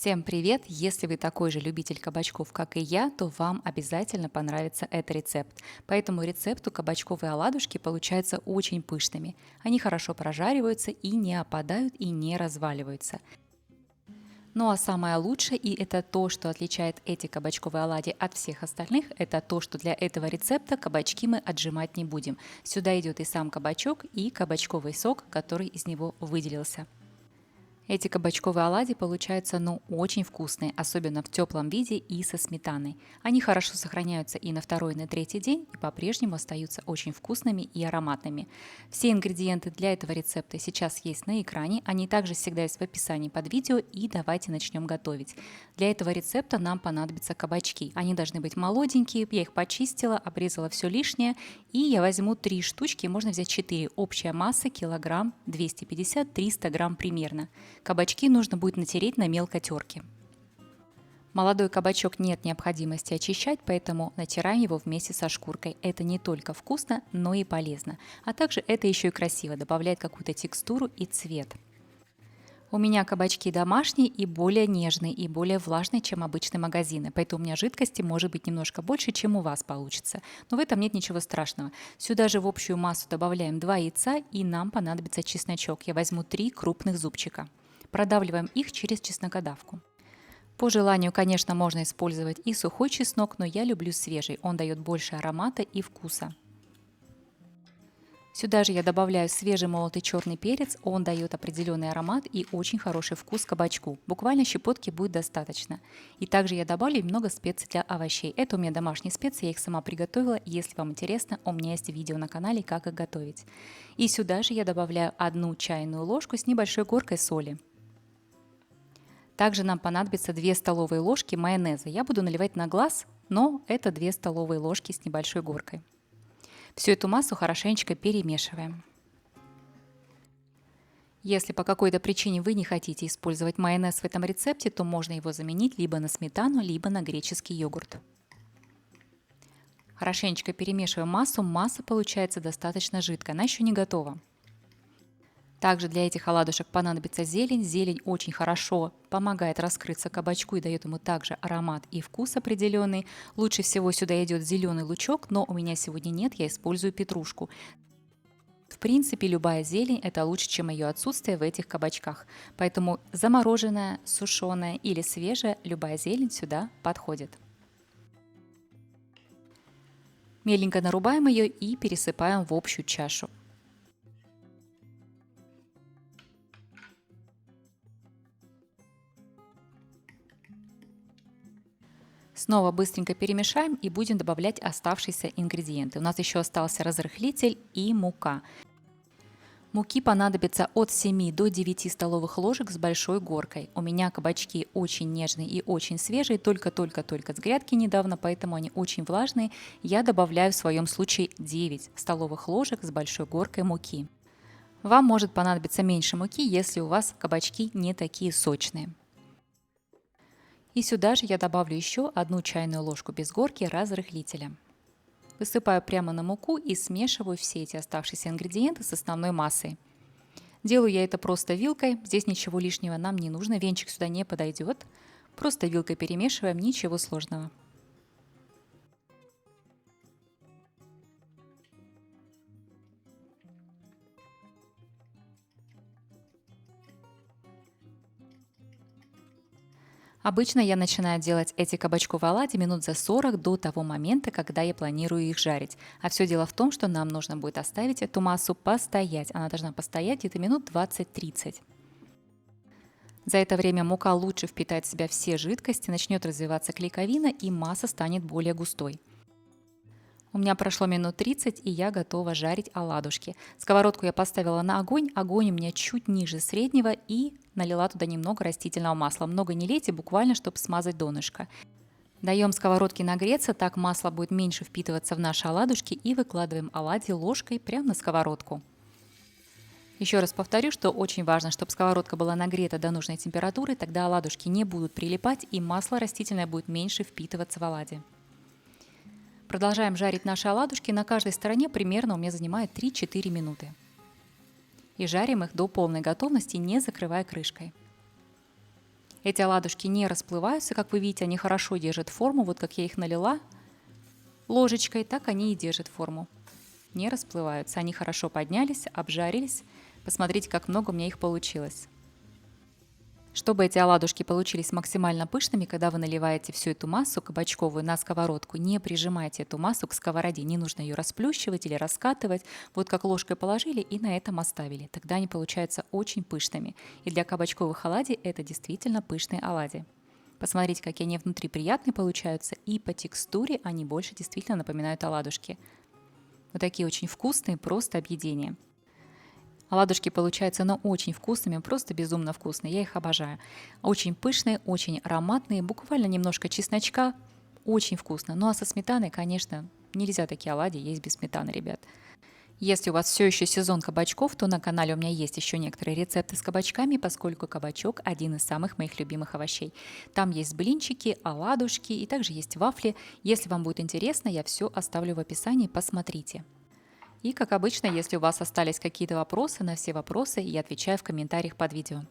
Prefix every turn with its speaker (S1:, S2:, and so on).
S1: Всем привет! Если вы такой же любитель кабачков, как и я, то вам обязательно понравится этот рецепт. По этому рецепту кабачковые оладушки получаются очень пышными. Они хорошо прожариваются и не опадают и не разваливаются. Ну а самое лучшее, и это то, что отличает эти кабачковые оладьи от всех остальных, это то, что для этого рецепта кабачки мы отжимать не будем. Сюда идет и сам кабачок, и кабачковый сок, который из него выделился. Эти кабачковые оладьи получаются очень вкусные, особенно в теплом виде и со сметаной. Они хорошо сохраняются и на второй, и на третий день, и по-прежнему остаются очень вкусными и ароматными. Все ингредиенты для этого рецепта сейчас есть на экране, они также всегда есть в описании под видео, и давайте начнем готовить. Для этого рецепта нам понадобятся кабачки. Они должны быть молоденькие, я их почистила, обрезала все лишнее, и я возьму 3 штучки, можно взять 4. Общая масса килограмм 250-300 грамм примерно. Кабачки нужно будет натереть на мелкой терке. Молодой кабачок нет необходимости очищать, поэтому натираем его вместе со шкуркой. Это не только вкусно, но и полезно. А также это еще и красиво, добавляет какую-то текстуру и цвет. У меня кабачки домашние и более нежные, и более влажные, чем обычные магазины, поэтому у меня жидкости может быть немножко больше, чем у вас получится. Но в этом нет ничего страшного. Сюда же в общую массу добавляем 2 яйца, и нам понадобится чесночок. Я возьму 3 крупных зубчика. Продавливаем их через чеснокодавку. По желанию, конечно, можно использовать и сухой чеснок, но я люблю свежий, он дает больше аромата и вкуса. Сюда же я добавляю свежий молотый черный перец, он дает определенный аромат и очень хороший вкус кабачку. Буквально щепотки будет достаточно. И также я добавлю немного специй для овощей. Это у меня домашние специи, я их сама приготовила. Если вам интересно, у меня есть видео на канале, как их готовить. И сюда же я добавляю 1 чайную ложку с небольшой горкой соли. Также нам понадобится 2 столовые ложки майонеза. Я буду наливать на глаз, но это 2 столовые ложки с небольшой горкой. Всю эту массу хорошенечко перемешиваем. Если по какой-то причине вы не хотите использовать майонез в этом рецепте, то можно его заменить либо на сметану, либо на греческий йогурт. Хорошенечко перемешиваем массу, масса получается достаточно жидкая, она еще не готова. Также для этих оладушек понадобится зелень. Зелень очень хорошо помогает раскрыться кабачку и дает ему также аромат и вкус определенный. Лучше всего сюда идет зеленый лучок, но у меня сегодня нет, я использую петрушку. В принципе, любая зелень это лучше, чем ее отсутствие в этих кабачках. Поэтому замороженная, сушеная или свежая, любая зелень сюда подходит. Меленько нарубаем ее и пересыпаем в общую чашу. Снова быстренько перемешаем и будем добавлять оставшиеся ингредиенты. У нас еще остался разрыхлитель и мука. Муки понадобится от 7 до 9 столовых ложек с большой горкой. У меня кабачки очень нежные и очень свежие, только-только-только с грядки недавно, поэтому они очень влажные. Я добавляю в своем случае 9 столовых ложек с большой горкой муки. Вам может понадобиться меньше муки, если у вас кабачки не такие сочные. И сюда же я добавлю еще 1 чайную ложку без горки разрыхлителя. Высыпаю прямо на муку и смешиваю все эти оставшиеся ингредиенты с основной массой. Делаю я это просто вилкой, здесь ничего лишнего нам не нужно, венчик сюда не подойдет. Просто вилкой перемешиваем, ничего сложного. Обычно я начинаю делать эти кабачковые оладьи минут за 40 до того момента, когда я планирую их жарить. А все дело в том, что нам нужно будет оставить эту массу постоять. Она должна постоять где-то минут 20-30. За это время мука лучше впитает в себя все жидкости, начнет развиваться клейковина и масса станет более густой. У меня прошло минут 30, и я готова жарить оладушки. Сковородку я поставила на огонь, огонь у меня чуть ниже среднего, и налила туда немного растительного масла. Много не лейте, буквально, чтобы смазать донышко. Даем сковородке нагреться, так масло будет меньше впитываться в наши оладушки, и выкладываем оладьи ложкой прямо на сковородку. Еще раз повторю, что очень важно, чтобы сковородка была нагрета до нужной температуры, тогда оладушки не будут прилипать, и масло растительное будет меньше впитываться в оладьи. Продолжаем жарить наши оладушки. На каждой стороне примерно у меня занимает 3-4 минуты. И жарим их до полной готовности, не закрывая крышкой. Эти оладушки не расплываются, как вы видите, они хорошо держат форму. Вот как я их налила ложечкой, так они и держат форму. Не расплываются, они хорошо поднялись, обжарились. Посмотрите, как много у меня их получилось. Чтобы эти оладушки получились максимально пышными, когда вы наливаете всю эту массу кабачковую на сковородку, не прижимайте эту массу к сковороде, не нужно ее расплющивать или раскатывать. Вот как ложкой положили и на этом оставили. Тогда они получаются очень пышными. И для кабачковых оладий это действительно пышные оладьи. Посмотрите, какие они внутри приятные получаются, и по текстуре они больше действительно напоминают оладушки. Вот такие очень вкусные, просто объедения. Оладушки получаются, но очень вкусными, просто безумно вкусные, я их обожаю. Очень пышные, очень ароматные, буквально немножко чесночка, очень вкусно. Ну а со сметаной, конечно, нельзя такие оладьи есть без сметаны, ребят. Если у вас все еще сезон кабачков, то на канале у меня есть еще некоторые рецепты с кабачками, поскольку кабачок один из самых моих любимых овощей. Там есть блинчики, оладушки и также есть вафли. Если вам будет интересно, я все оставлю в описании, посмотрите. И, как обычно, если у вас остались какие-то вопросы, на все вопросы я отвечаю в комментариях под видео.